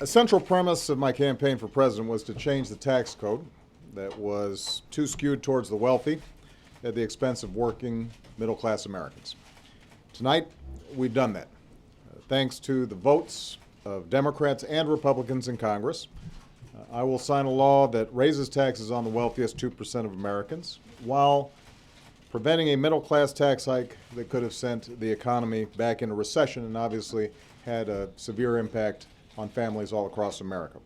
A central premise of my campaign for president was to change the tax code that was too skewed towards the wealthy at the expense of working middle-class Americans. Tonight, we've done that. Thanks to the votes of Democrats and Republicans in Congress, I will sign a law that raises taxes on the wealthiest 2% of Americans while preventing a middle-class tax hike that could have sent the economy back into recession and obviously had a severe impact on families all across America.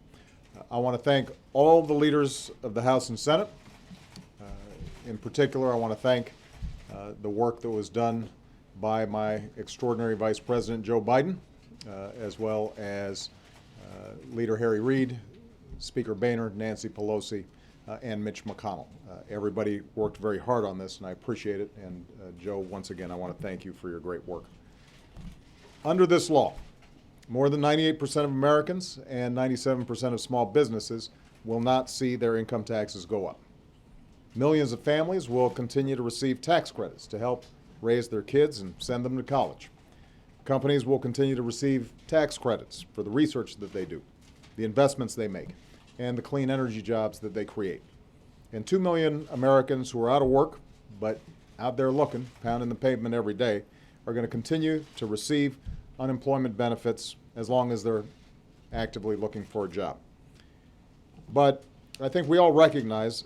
I want to thank all the leaders of the House and Senate. In particular, I want to thank the work that was done by my extraordinary Vice President, Joe Biden, as well as Leader Harry Reid, Speaker Boehner, Nancy Pelosi, and Mitch McConnell. Everybody worked very hard on this, and I appreciate it. And Joe, once again, I want to thank you for your great work. Under this law, more than 98% of Americans and 97% of small businesses will not see their income taxes go up. Millions of families will continue to receive tax credits to help raise their kids and send them to college. Companies will continue to receive tax credits for the research that they do, the investments they make, and the clean energy jobs that they create. And 2 million Americans who are out of work, but out there looking, pounding the pavement every day, are going to continue to receive unemployment benefits as long as they're actively looking for a job. But I think we all recognize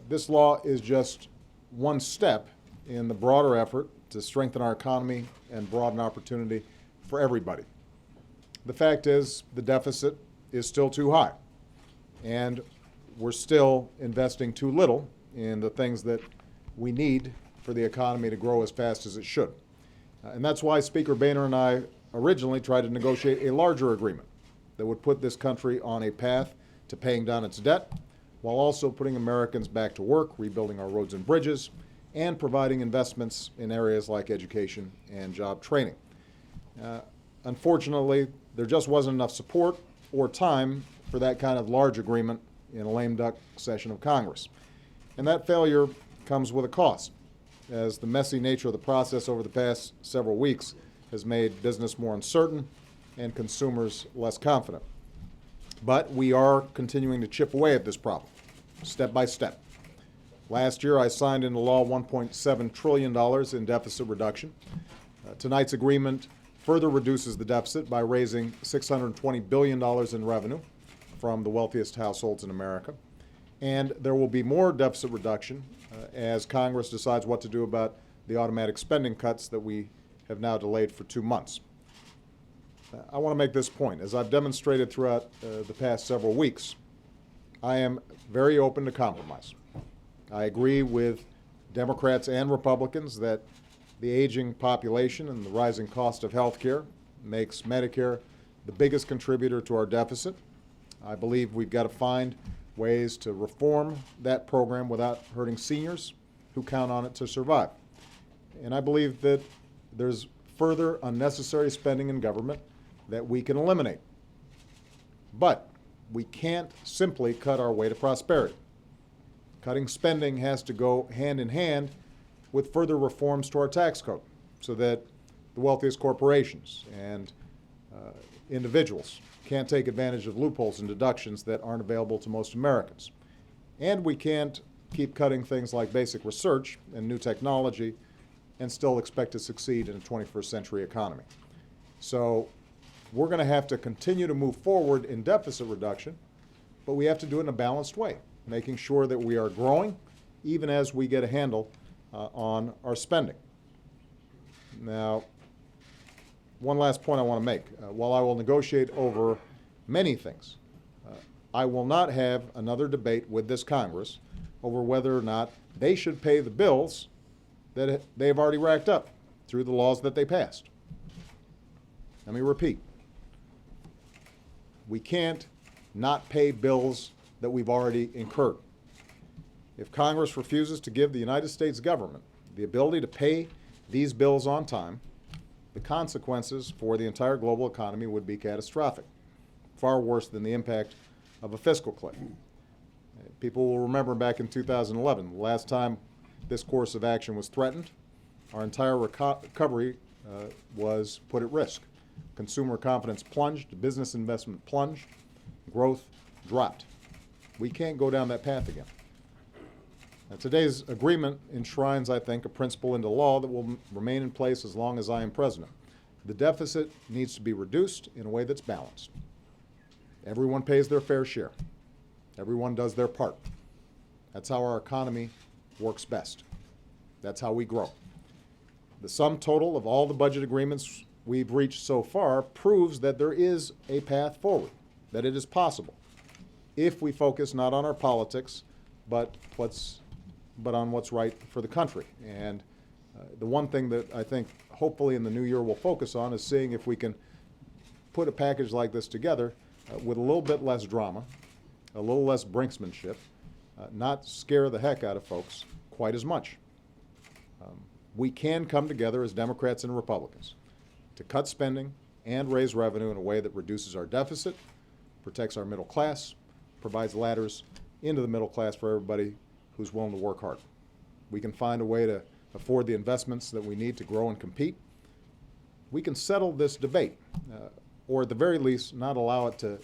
this law is just one step in the broader effort to strengthen our economy and broaden opportunity for everybody. The fact is, the deficit is still too high, and we're still investing too little in the things that we need for the economy to grow as fast as it should. And that's why Speaker Boehner and I originally tried to negotiate a larger agreement that would put this country on a path to paying down its debt while also putting Americans back to work, rebuilding our roads and bridges, and providing investments in areas like education and job training. Unfortunately, there just wasn't enough support or time for that kind of large agreement in a lame duck session of Congress. And that failure comes with a cost, as the messy nature of the process over the past several weeks has made business more uncertain and consumers less confident. But we are continuing to chip away at this problem, step by step. Last year, I signed into law $1.7 trillion in deficit reduction. Tonight's agreement further reduces the deficit by raising $620 billion in revenue from the wealthiest households in America. And there will be more deficit reduction as Congress decides what to do about the automatic spending cuts that we have now delayed for 2 months. I want to make this point. As I've demonstrated throughout the past several weeks, I am very open to compromise. I agree with Democrats and Republicans that the aging population and the rising cost of health care makes Medicare the biggest contributor to our deficit. I believe we've got to find ways to reform that program without hurting seniors who count on it to survive. And I believe that there's further unnecessary spending in government that we can eliminate. But we can't simply cut our way to prosperity. Cutting spending has to go hand in hand with further reforms to our tax code so that the wealthiest corporations and individuals can't take advantage of loopholes and deductions that aren't available to most Americans. And we can't keep cutting things like basic research and new technology and still expect to succeed in a 21st century economy. So we're going to have to continue to move forward in deficit reduction, but we have to do it in a balanced way, making sure that we are growing even as we get a handle on our spending. Now, one last point I want to make. While I will negotiate over many things, I will not have another debate with this Congress over whether or not they should pay the bills that they've already racked up through the laws that they passed. Let me repeat. We can't not pay bills that we've already incurred. If Congress refuses to give the United States government the ability to pay these bills on time, the consequences for the entire global economy would be catastrophic, far worse than the impact of a fiscal cliff. People will remember back in 2011, the last time this course of action was threatened, our entire recovery was put at risk. Consumer confidence plunged, business investment plunged, growth dropped. We can't go down that path again. Now, today's agreement enshrines, I think, a principle into law that will remain in place as long as I am president. The deficit needs to be reduced in a way that's balanced. Everyone pays their fair share. Everyone does their part. That's how our economy works best. That's how we grow. The sum total of all the budget agreements we've reached so far proves that there is a path forward, that it is possible, if we focus not on our politics, but on what's right for the country. And the one thing that I think hopefully in the new year we'll focus on is seeing if we can put a package like this together with a little bit less drama, a little less brinksmanship, not scare the heck out of folks quite as much. We can come together as Democrats and Republicans to cut spending and raise revenue in a way that reduces our deficit, protects our middle class, provides ladders into the middle class for everybody who's willing to work hard. We can find a way to afford the investments that we need to grow and compete. We can settle this debate, or at the very least, not allow it to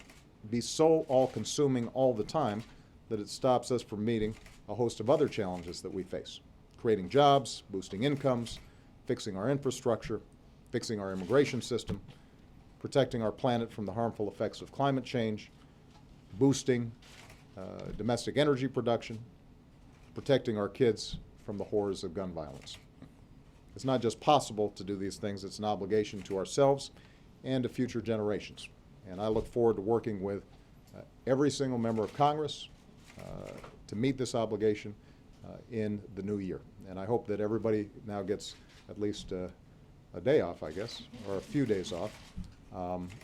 be so all-consuming all the time that it stops us from meeting a host of other challenges that we face. Creating jobs, boosting incomes, fixing our infrastructure, fixing our immigration system, protecting our planet from the harmful effects of climate change, boosting domestic energy production, protecting our kids from the horrors of gun violence. It's not just possible to do these things, it's an obligation to ourselves and to future generations. And I look forward to working with every single member of Congress to meet this obligation in the new year. And I hope that everybody now gets at least a day off, I guess, or a few days off,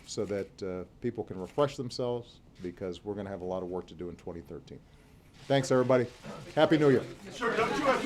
so that people can refresh themselves, because we're going to have a lot of work to do in 2013. Thanks, everybody. Happy New Year. Sir, don't you have